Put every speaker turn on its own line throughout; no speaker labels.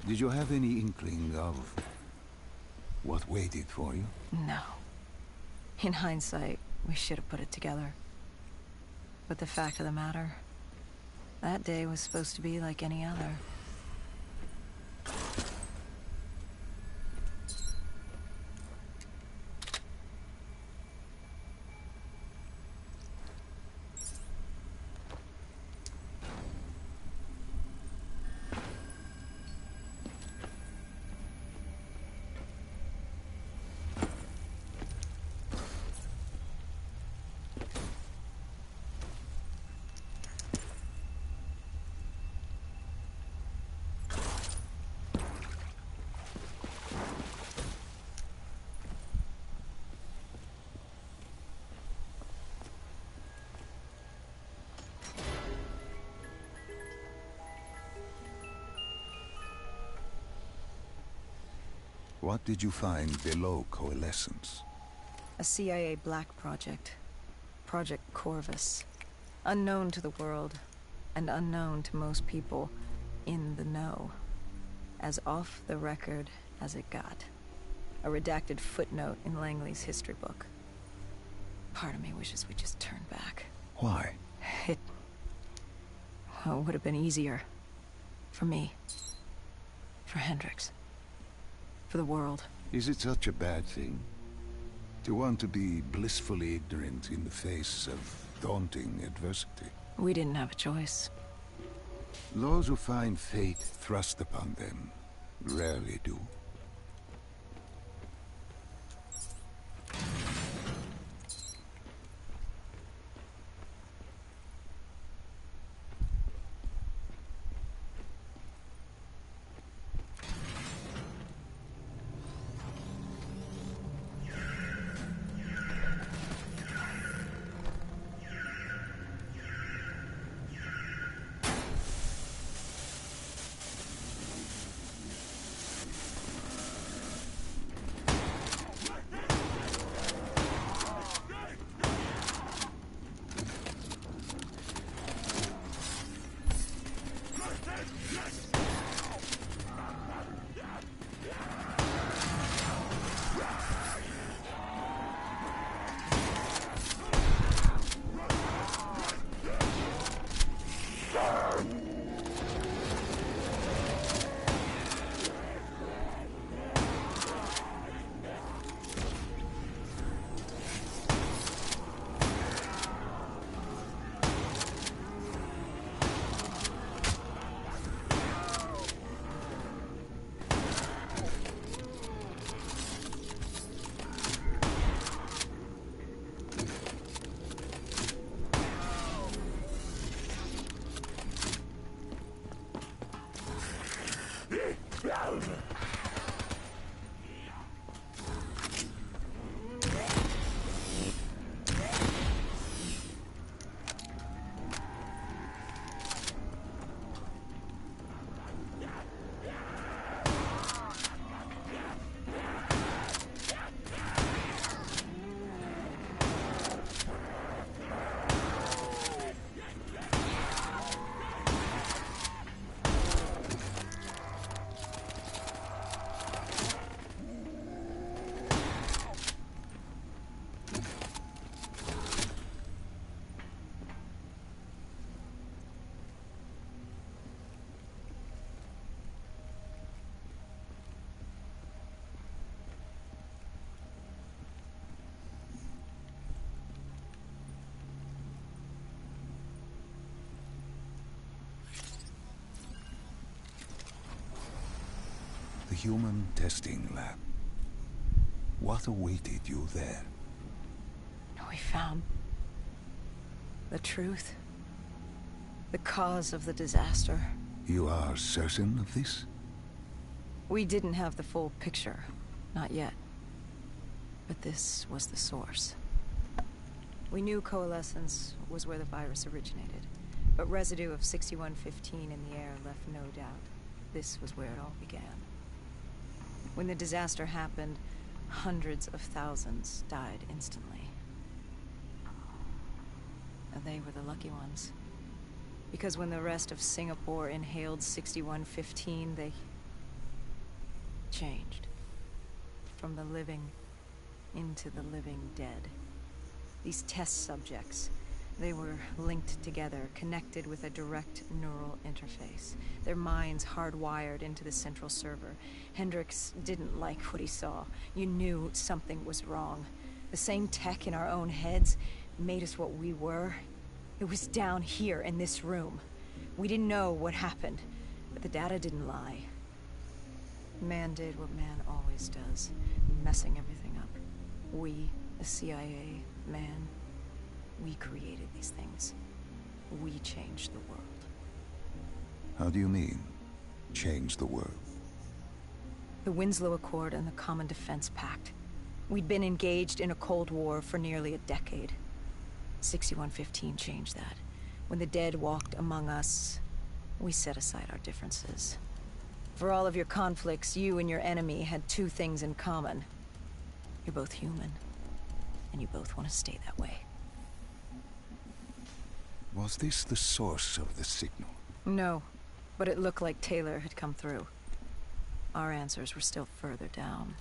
Did you have any inkling of what waited for you?
No. In hindsight, we should have put it together. But the fact of the matter, that day was supposed to be like any other.
What did you find below Coalescence?
A CIA black project. Project Corvus. Unknown to the world, and unknown to most people in the know. As off the record as it got. A redacted footnote in Langley's history book. Part of me wishes we just turned back.
Why?
It would have been easier. For me. For Hendricks. For the world.
Is it such a bad thing? To want to be blissfully ignorant in the face of daunting adversity?
We didn't have a choice.
Those who find fate thrust upon them rarely do. The human testing lab. What awaited you there?
We found the truth. The cause of the disaster.
You are certain of this?
We didn't have the full picture. Not yet. But this was the source. We knew Coalescence was where the virus originated. But residue of 6115 in the air left no doubt. This was where it all began. When the disaster happened, hundreds of thousands died instantly. And they were the lucky ones. Because when the rest of Singapore inhaled 6115, changed. From the living into the living dead. These test subjects, they were linked together, connected with a direct neural interface. Their minds hardwired into the central server. Hendricks didn't like what he saw. You knew something was wrong. The same tech in our own heads made us what we were. It was down here in this room. We didn't know what happened, but the data didn't lie. Man did what man always does, messing everything up. We, the CIA, man, we created these things. We changed the world.
How do you mean, change the world?
The Winslow Accord and the Common Defense Pact. We'd been engaged in a Cold War for nearly a decade. 6115 changed that. When the dead walked among us, we set aside our differences. For all of your conflicts, you and your enemy had two things in common. You're both human, and you both want to stay that way.
Was this the source of the signal?
No, but it looked like Taylor had come through. Our answers were still further down.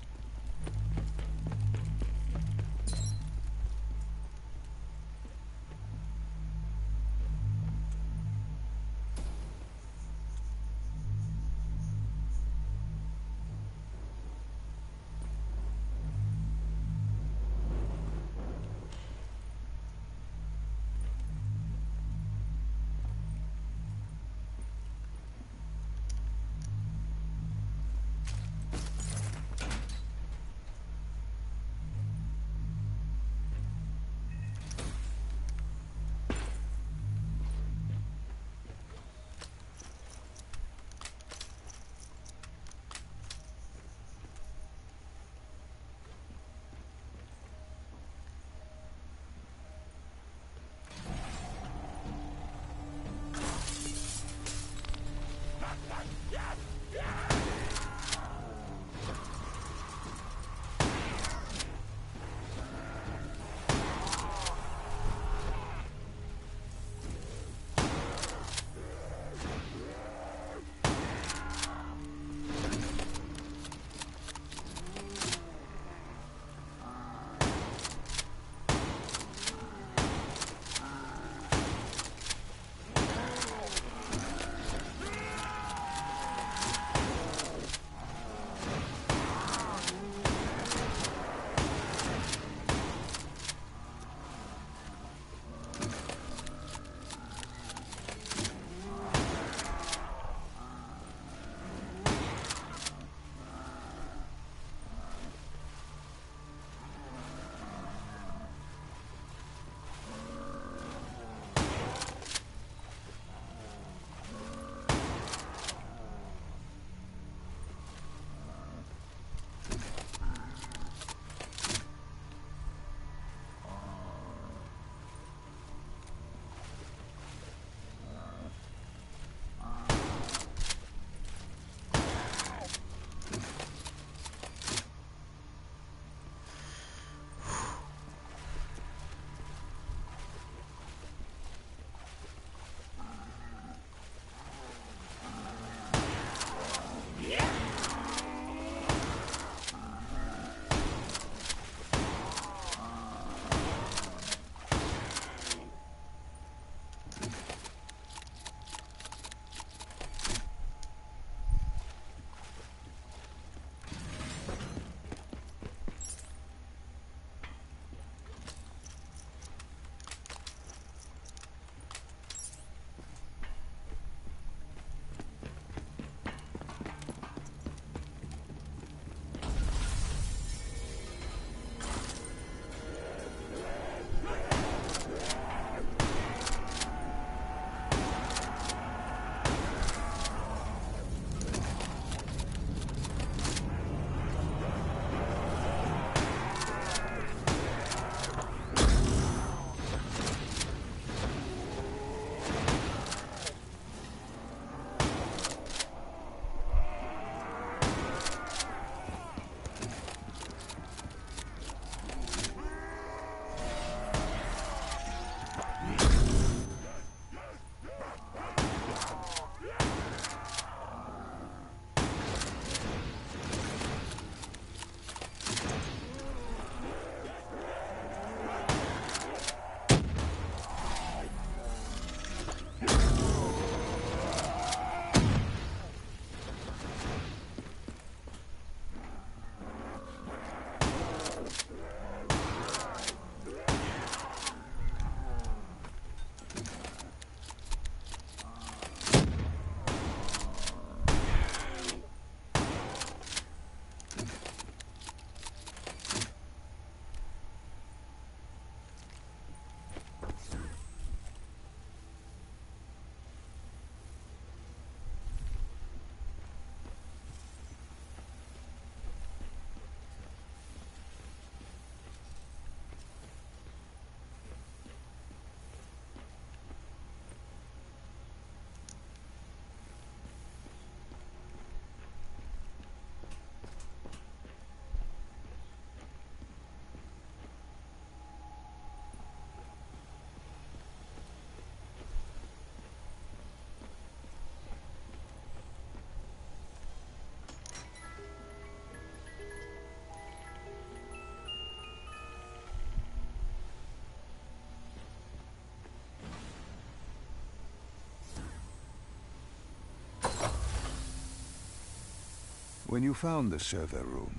When you found the server room,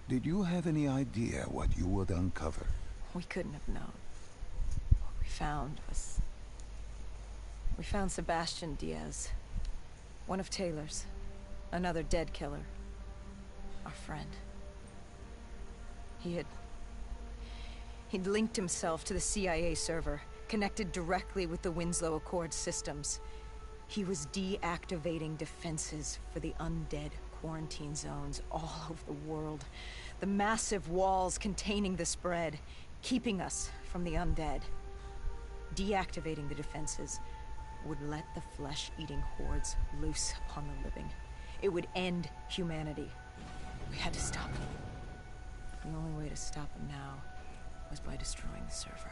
did you have any idea what you would uncover?
We couldn't have known. What we found was... We found Sebastian Diaz. One of Taylor's. Another dead killer. Our friend. He'd linked himself to the CIA server, connected directly with the Winslow Accord systems. He was deactivating defenses for the undead quarantine zones all over the world. The massive walls containing the spread, keeping us from the undead. Deactivating the defenses would let the flesh-eating hordes loose upon the living. It would end humanity. We had to stop him. The only way to stop him now was by destroying the server.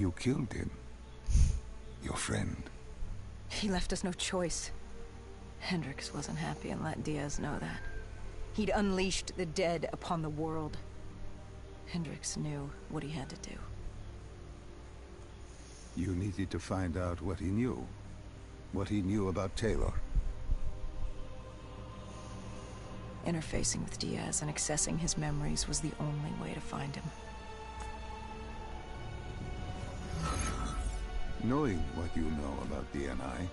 You killed him. Your friend.
He left us no choice. Hendricks wasn't happy and let Diaz know that. He'd unleashed the dead upon the world. Hendricks knew what he had to do.
You needed to find out what he knew. What he knew about Taylor.
Interfacing with Diaz and accessing his memories was the only way to find him.
Knowing what you know about DNI,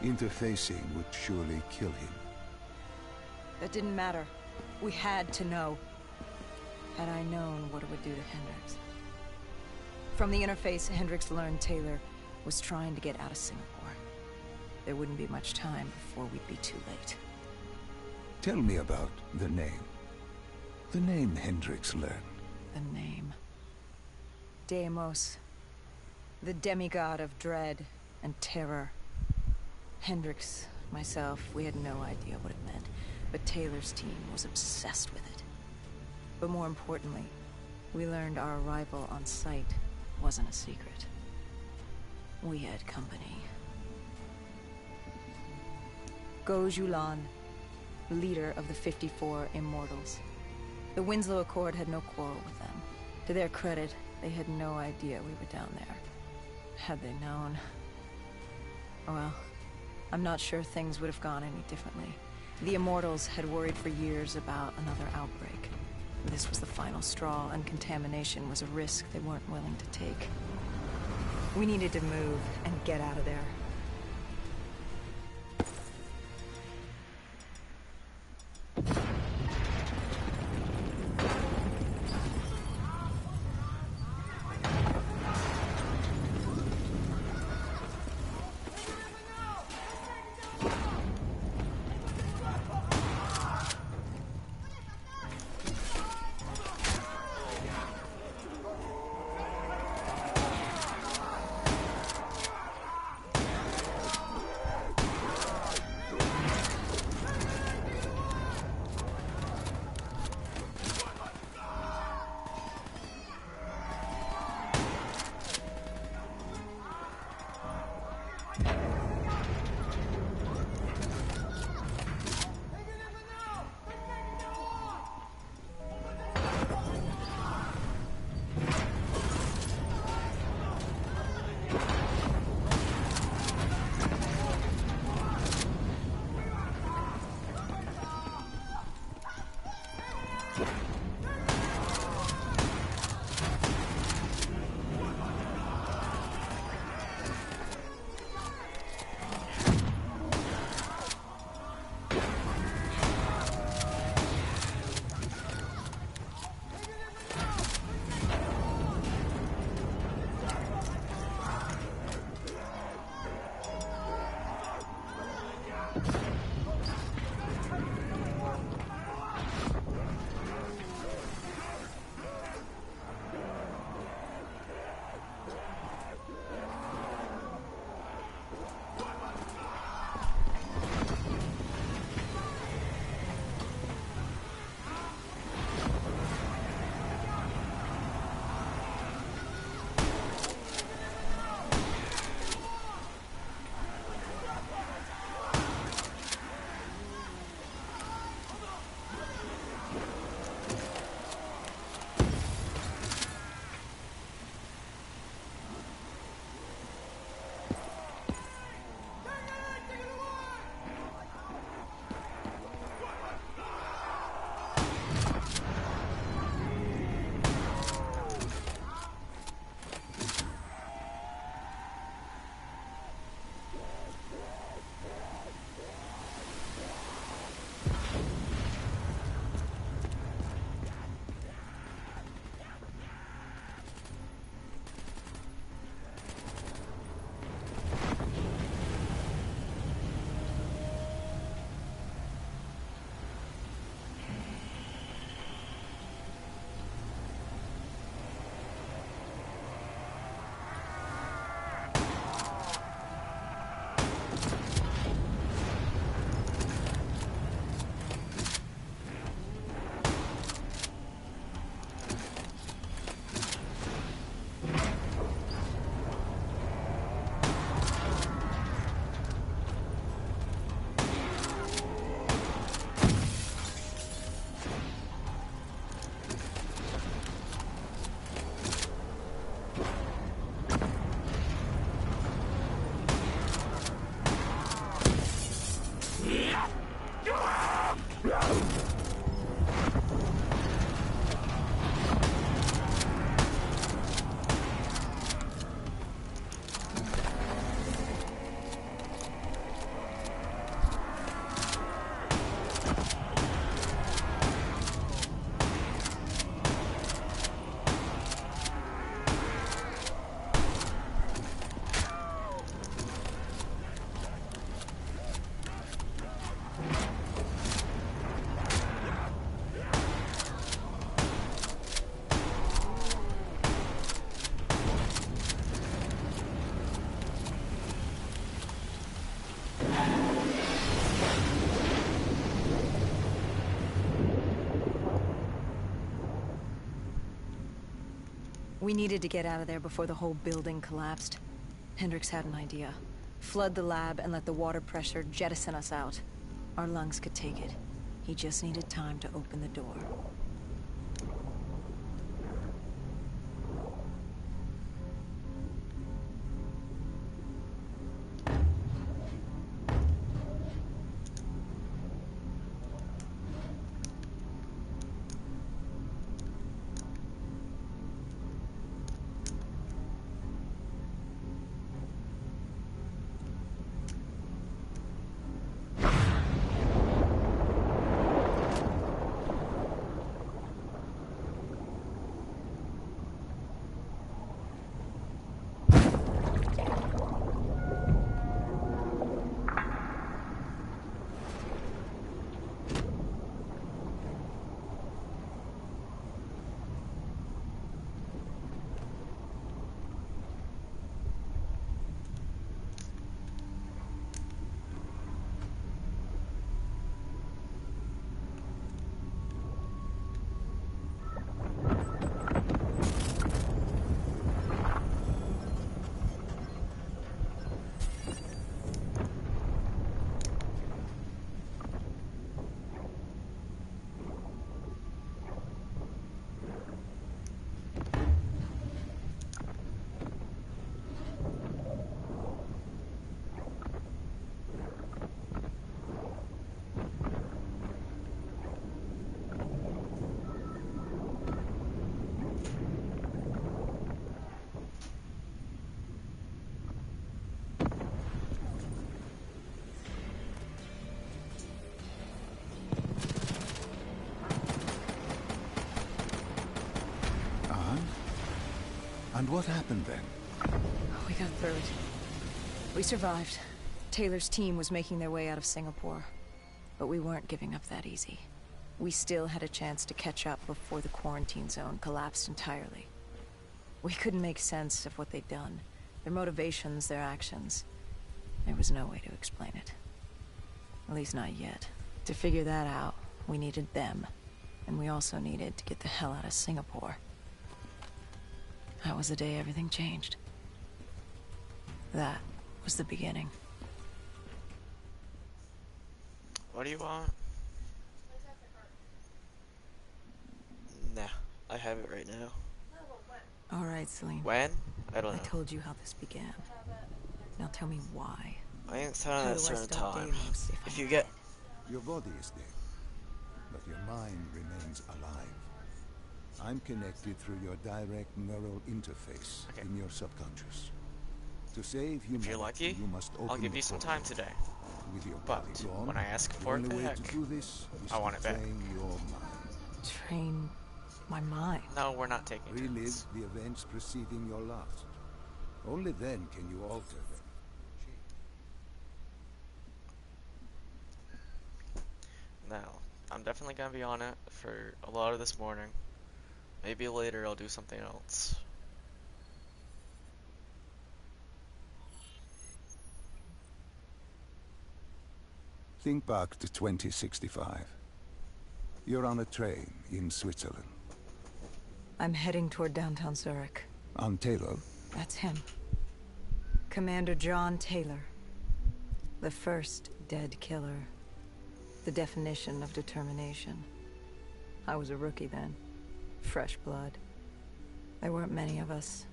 interfacing would surely kill him.
That didn't matter. We had to know. Had I known what it would do to Hendricks. From the interface, Hendricks learned Taylor was trying to get out of Singapore. There wouldn't be much time before we'd be too late.
Tell me about the name. The name Hendricks learned.
The name. Deimos. The demigod of dread and terror. Hendricks, myself, we had no idea what it meant, but Taylor's team was obsessed with it. But more importantly, we learned our arrival on site wasn't a secret. We had company. Gojulan, leader of the 54 Immortals. The Winslow Accord had no quarrel with them. To their credit, they had no idea we were down there. Had they known... well, I'm not sure things would have gone any differently. The Immortals had worried for years about another outbreak. This was the final straw, and contamination was a risk they weren't willing to take. We needed to move and get out of there. We needed to get out of there before the whole building collapsed. Hendricks had an idea. Flood the lab and let the water pressure jettison us out. Our lungs could take it. He just needed time to open the door.
And what happened then?
We got through it. We survived. Taylor's team was making their way out of Singapore, but we weren't giving up that easy. We still had a chance to catch up before the quarantine zone collapsed entirely. We couldn't make sense of what they'd done, their motivations, their actions. There was no way to explain it. At least not yet. To figure that out, we needed them, and we also needed to get the hell out of Singapore. That was the day everything changed. That was the beginning.
What do you want? Nah, I have it right now.
All right, Celine.
When? I don't know.
I told you how this began. Now tell me why.
I ain't telling
How
at a
do I
certain
stop
time.
Deimos
If
I
you get...
Your body is dead, but your mind remains alive. I'm connected through your direct neural interface in your subconscious. To save humanity,
If you're lucky,
you must open
I'll give you
the
some
portal.
time today.
With your
But
body gone,
when I ask
the
for it
only way
back,
to do this is
I want
to
it back.
train your mind.
Train my mind.
No, we're not taking
Relive
turns.
the events preceding your last. Only then can you alter them.
Now, I'm definitely gonna be on it for a lot of this morning. Maybe later I'll do something else.
Think back to 2065. You're on a train in Switzerland.
I'm heading toward downtown Zurich.
On Taylor,
That's him. Commander John Taylor. The first dead killer. The definition of determination. I was a rookie then. Fresh blood. There weren't many of us.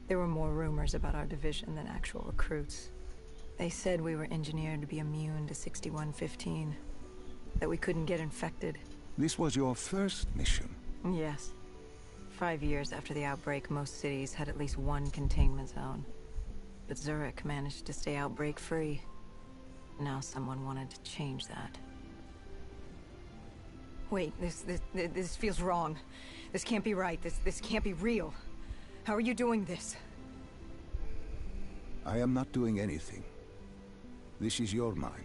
There were more rumors about our division than actual recruits. They said we were engineered to be immune to 6115. That we couldn't get infected.
this was your first mission.
Yes. 5 years after the outbreak, most cities had at least one containment zone. But Zurich managed to stay outbreak-free. Now someone wanted to change that. Wait, this feels wrong. This can't be right. This can't be real. How are you doing this?
I am not doing anything. This is your mind.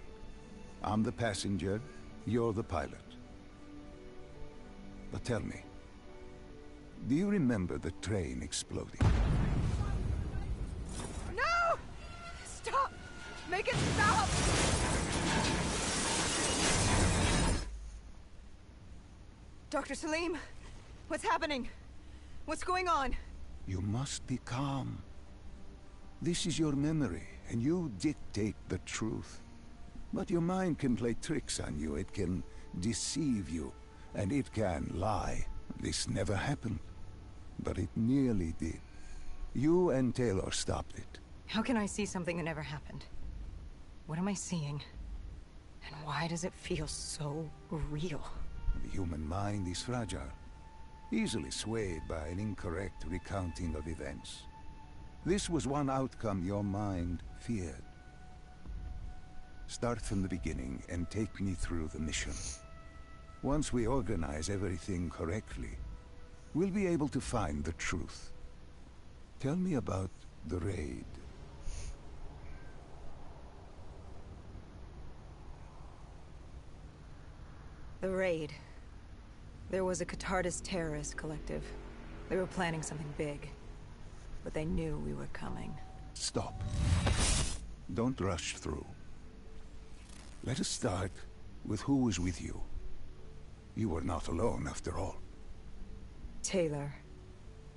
I'm the passenger, you're the pilot. But tell me, do you remember the train exploding?
No! Stop! Make it stop! Dr. Salim, what's happening? What's going on?
You must be calm. This is your memory, and you dictate the truth. But your mind can play tricks on you. It can deceive you, and it can lie. This never happened, but it nearly did. You and Taylor stopped it.
How can I see something that never happened? What am I seeing? And why does it feel so real?
The human mind is fragile, easily swayed by an incorrect recounting of events. This was one outcome your mind feared. Start from the beginning and take me through the mission. Once we organize everything correctly, we'll be able to find the truth. Tell me about the raid.
The raid. There was a Catardist terrorist collective. They were planning something big. But they knew we were coming.
Stop. Don't rush through. Let us start with who was with you. You were not alone, after all.
Taylor.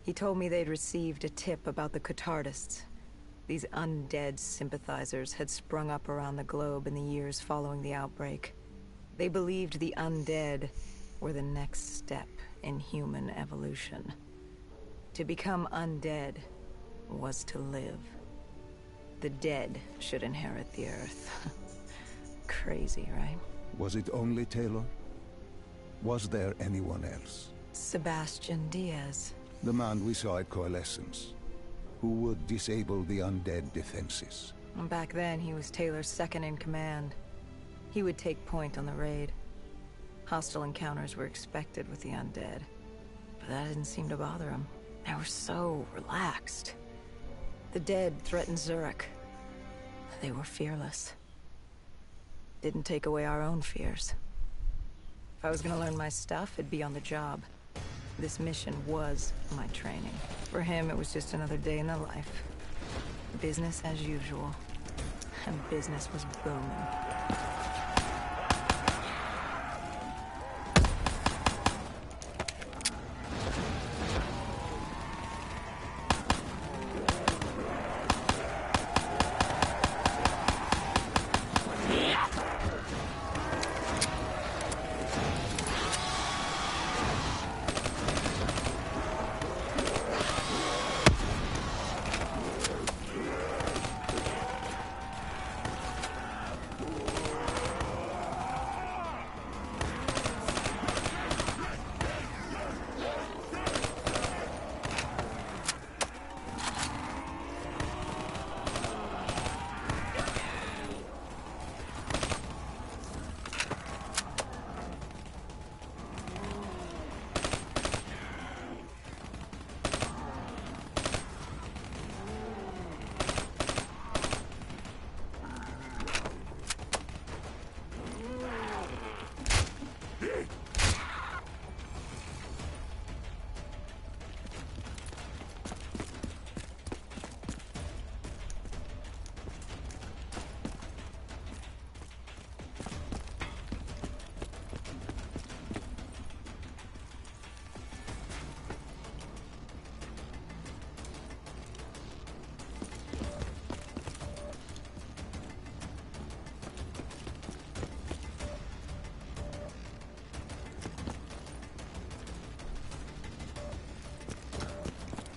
He told me they'd received a tip about the Catardists. These undead sympathizers had sprung up around the globe in the years following the outbreak. They believed the undead were the next step in human evolution. To become undead was to live. The dead should inherit the earth. Crazy, right?
Was it only Taylor? Was there anyone else?
Sebastian Diaz.
The man we saw at Coalescence, who would disable the undead defenses.
Back then, he was Taylor's second in command. He would take point on the raid. Hostile encounters were expected with the undead. But that didn't seem to bother him. They were so relaxed. The dead threatened Zurich. They were fearless. didn't take away our own fears. If I was gonna learn my stuff, it'd be on the job. This mission was my training. For him, it was just another day in the life. Business as usual. And business was booming.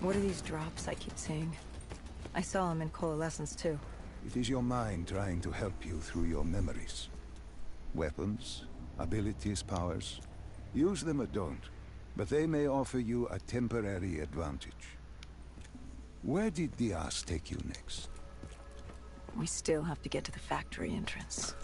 What are these drops I keep seeing? I saw them in Coalescence too.
It is your mind trying to help you through your memories. Weapons, abilities, powers. Use them or don't, but they may offer you a temporary advantage. Where did Diaz take you next?
We still have to get to the factory entrance.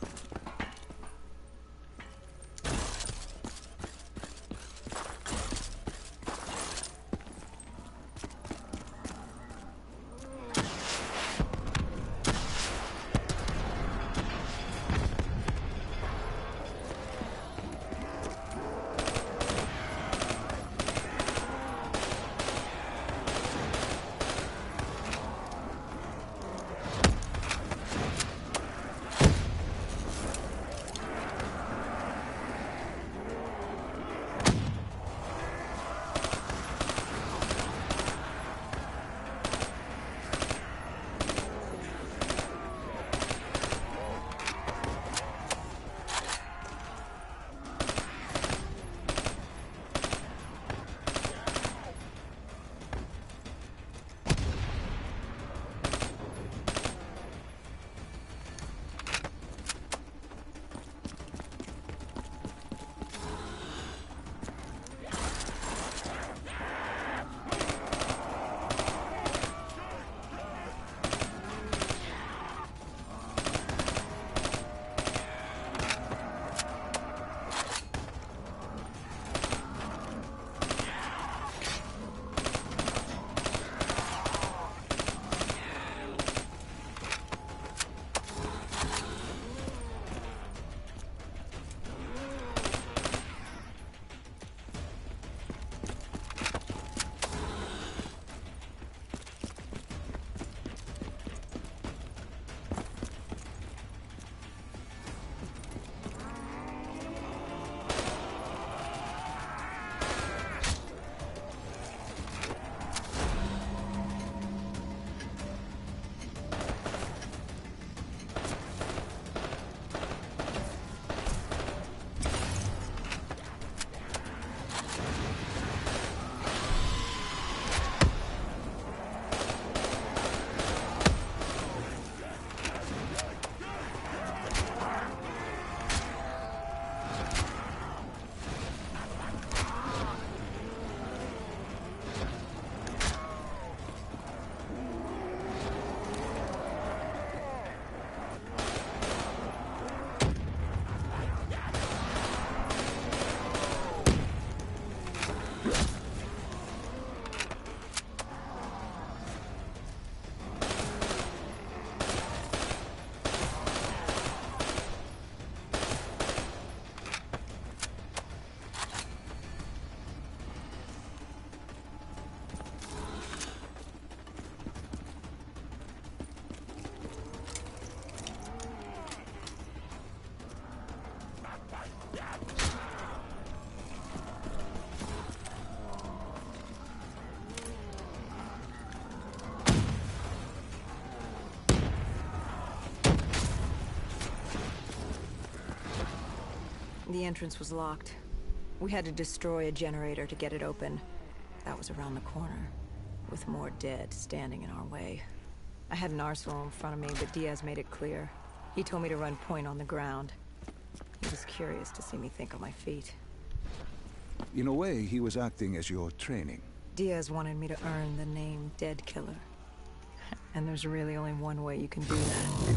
The entrance was locked. We had to destroy a generator to get it open. That was around the corner, with more dead standing in our way. I had an arsenal in front of me, but Diaz made it clear. He told me to run point on the ground. He was curious to see me think on my feet.
In a way, he was acting as your training.
Diaz wanted me to earn the name Dead Killer. And there's really only one way you can do that.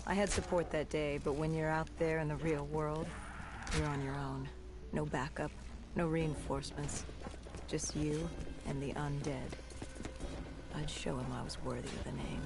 I had support that day, but when you're out there in the real world, you're on your own. No backup, no reinforcements. Just you and the undead. I'd show him I was worthy of the name.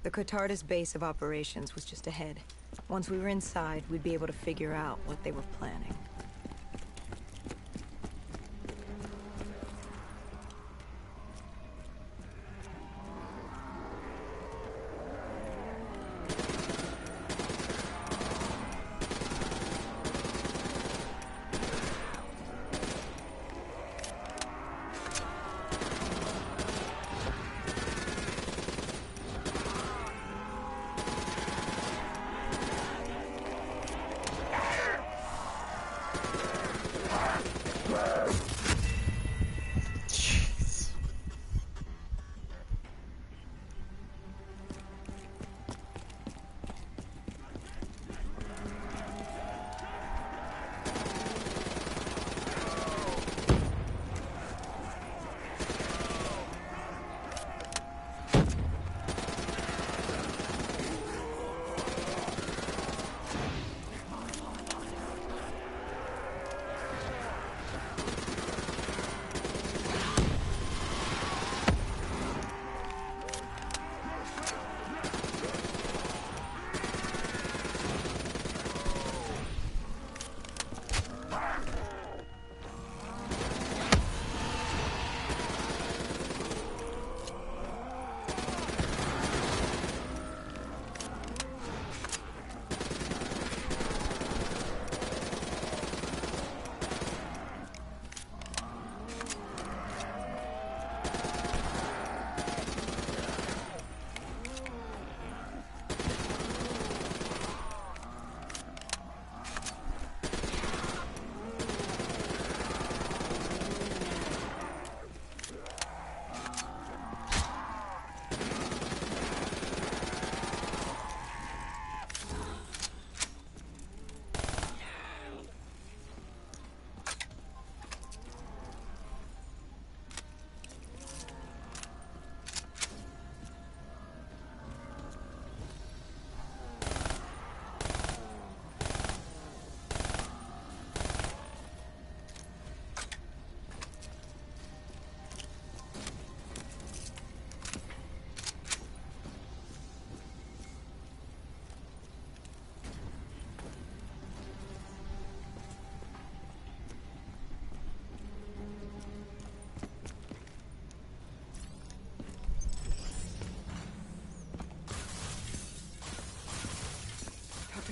The Cotardis base of operations was just ahead. Once we were inside, we'd be able to figure out what they were planning.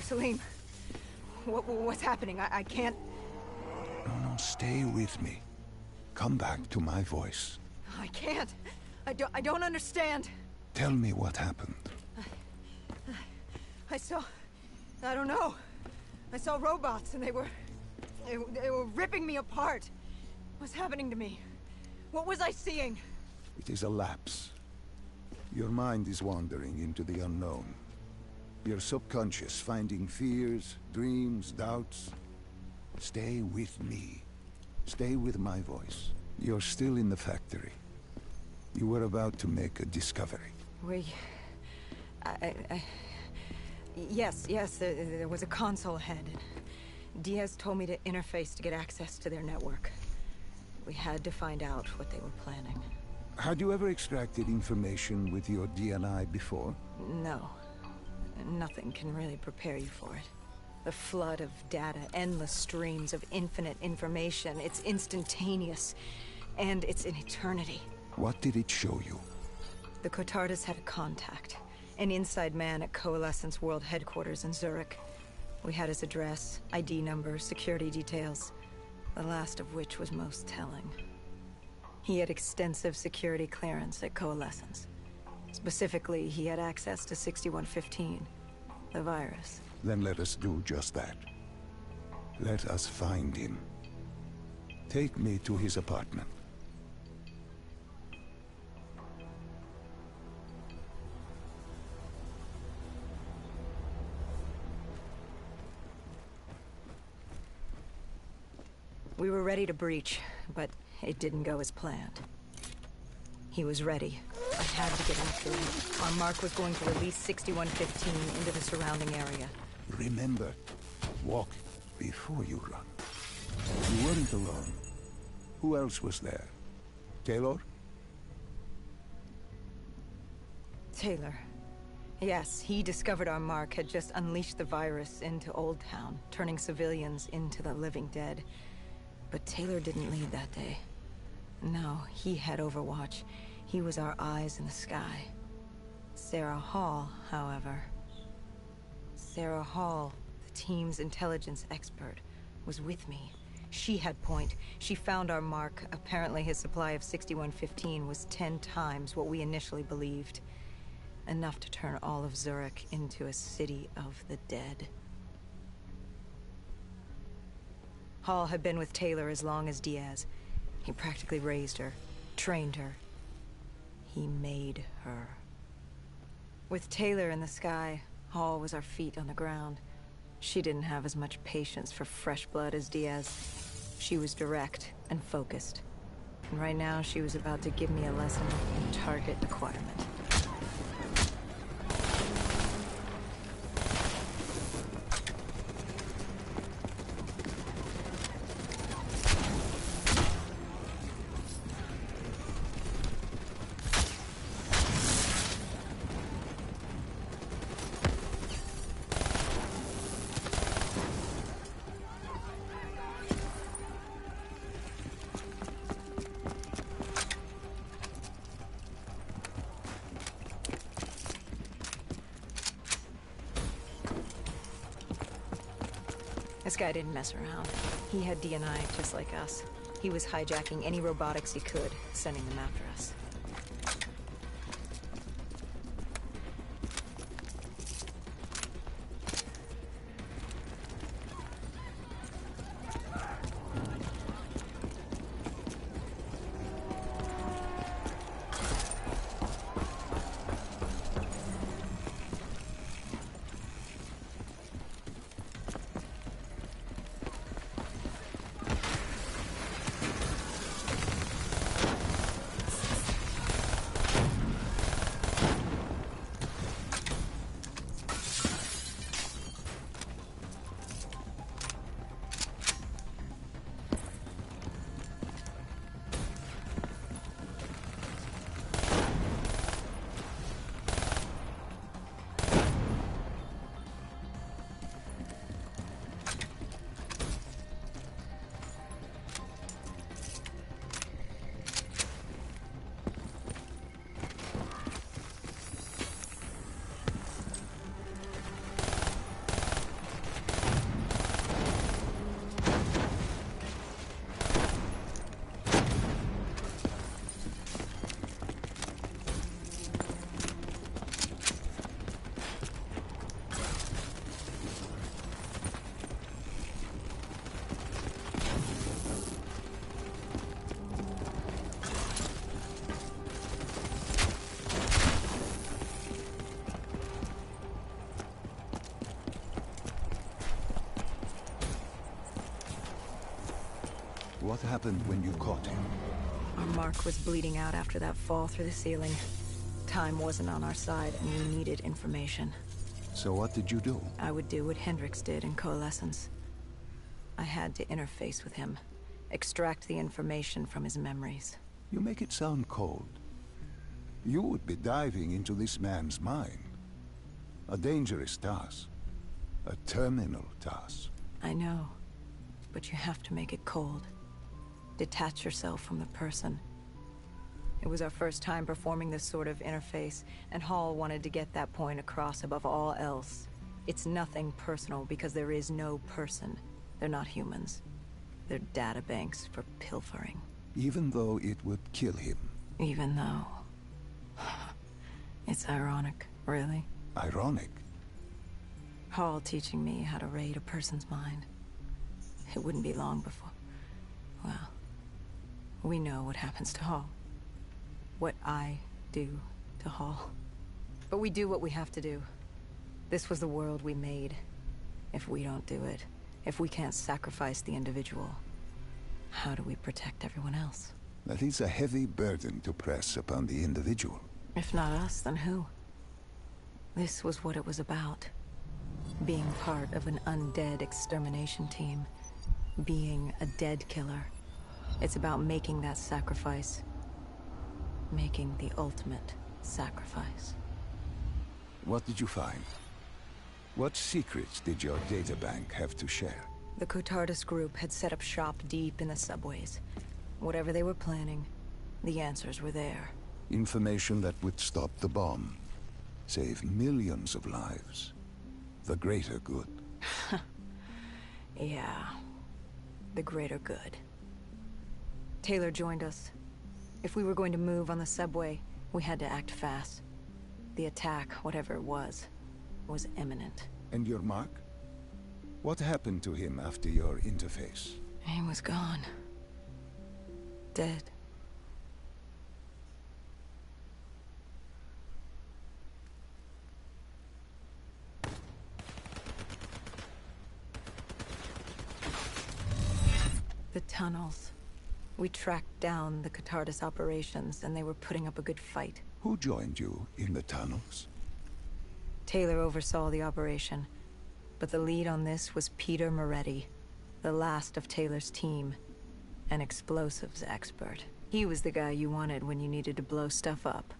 Salim, what's happening? I can't...
No, stay with me. Come back to my voice.
I can't. I don't understand.
Tell me what happened.
I don't know. I saw robots and they were ripping me apart. What's happening to me? What was I seeing?
It is a lapse. Your mind is wandering into the unknown. Your subconscious finding fears, dreams, doubts. Stay with me. Stay with my voice. You're still in the factory. You were about to make a discovery.
Yes, there was a console ahead. Diaz told me to interface to get access to their network. We had to find out what they were planning.
Had you ever extracted information with your DNI before?
No. Nothing can really prepare you for it. The flood of data, endless streams of infinite information. It's instantaneous. And it's an eternity.
What did it show you?
The Cotardis had a contact. An inside man at Coalescence World Headquarters in Zurich. We had his address, ID number, security details. The last of which was most telling. He had extensive security clearance at Coalescence. Specifically, he had access to 6115, the virus.
Then let us do just that. Let us find him. Take me to his apartment.
We were ready to breach, but it didn't go as planned. He was ready. I had to get after him. Our mark was going to release 6115 into the surrounding area.
Remember, walk before you run. You weren't alone. Who else was there? Taylor?
Taylor. Yes, he discovered our mark had just unleashed the virus into Old Town, turning civilians into the living dead. But Taylor didn't lead that day. No, he had Overwatch. He was our eyes in the sky. Sarah Hall, however... Sarah Hall, the team's intelligence expert, was with me. She had point. She found our mark. Apparently his supply of 6115 was 10 times what we initially believed. Enough to turn all of Zurich into a city of the dead. Hall had been with Taylor as long as Diaz. He practically raised her, trained her. He made her. With Taylor in the sky, Hall was our feet on the ground. She didn't have as much patience for fresh blood as Diaz. She was direct and focused. And right now, she was about to give me a lesson in target acquirement. This guy didn't mess around. He had D&I just like us. He was hijacking any robotics he could, sending them after us.
What happened when you caught him?
Our mark was bleeding out after that fall through the ceiling. Time wasn't on our side, and we needed information.
So what did you do?
I would do what Hendricks did in Coalescence. I had to interface with him, extract the information from his memories.
You make it sound cold. You would be diving into this man's mind. A dangerous task. A terminal task.
I know, but you have to make it cold. Detach yourself from the person. It was our first time performing this sort of interface, and Hall wanted to get that point across above all else. It's nothing personal because there is no person. They're not humans. They're databanks for pilfering.
Even though it would kill him.
Even though... It's ironic, really.
Ironic?
Hall teaching me how to raid a person's mind. It wouldn't be long before... Well, we know what happens to Hall. What I do to Hall. But we do what we have to do. This was the world we made. If we don't do it, if we can't sacrifice the individual, how do we protect everyone else?
That is a heavy burden to press upon the individual.
If not us, then who? This was what it was about. Being part of an undead extermination team. Being a dead killer. It's about making that sacrifice. Making the ultimate sacrifice.
What did you find? What secrets did your databank have to share?
The Cotardis group had set up shop deep in the subways. Whatever they were planning, the answers were there.
Information that would stop the bomb. Save millions of lives. The greater good.
Yeah. The greater good. Taylor joined us. If we were going to move on the subway, we had to act fast. The attack, whatever it was imminent.
And your mark? What happened to him after your interface?
He was gone. Dead. The tunnels. We tracked down the Cotardis operations, and they were putting up a good fight.
Who joined you in the tunnels?
Taylor oversaw the operation, but the lead on this was Peter Moretti, the last of Taylor's team, an explosives expert. He was the guy you wanted when you needed to blow stuff up.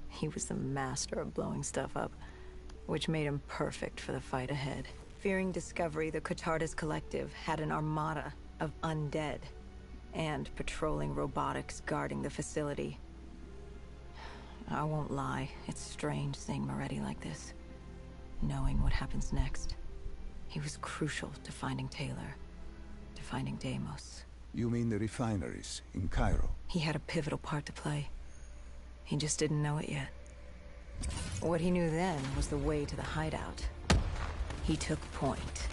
He was the master of blowing stuff up, which made him perfect for the fight ahead. Fearing discovery, the Cotardis Collective had an armada of undead and patrolling robotics guarding the facility. I won't lie, it's strange seeing Moretti like this, knowing what happens next. He was crucial to finding Taylor, to finding Deimos.
You mean the refineries in Cairo?
He had a pivotal part to play. He just didn't know it yet. What he knew then was the way to the hideout. He took point.